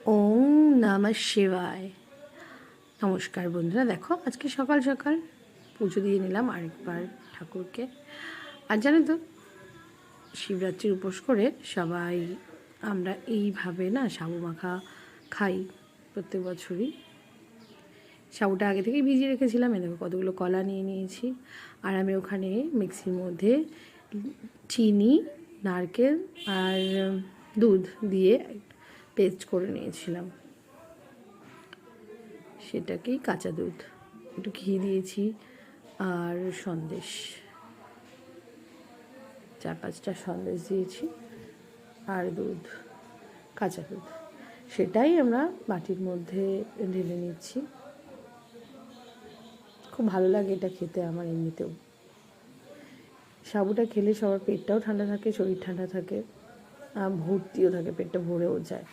ওম নমঃ শিবায়। নমস্কার বন্ধুরা, দেখো আজকে সকাল সকাল পুজো দিয়ে নিলাম আরেকবার ঠাকুরকে। আর জানো তো, শিবরাত্রির উপোস করে সবাই আমরা এইভাবে না সাবু মাখা খাই প্রত্যেক বছরই। সাবুটা আগে থেকেই ভিজিয়ে রেখেছিলাম। দেখো কতগুলো কলা নিয়ে নিয়েছি। আর আমি ওখানে মিক্সির মধ্যে চিনি, নারকেল আর দুধ দিয়ে পেস্ট করে নিয়েছিলাম। সেটাকেই কাঁচা দুধ, একটু ঘি দিয়েছি আর সন্দেশ, 4-5টা সন্দেশ দিয়েছি আর দুধ, কাঁচা দুধ। সেটাই আমরা বাটির মধ্যে ঢেলে নিচ্ছি। খুব ভালো লাগে এটা খেতে আমার এমনিতেও। সাবুটা খেলে সবার পেটটাও ঠান্ডা থাকে, শরীর ঠান্ডা থাকে, ভর্তিও থাকে, পেটটা ভরেও যায়।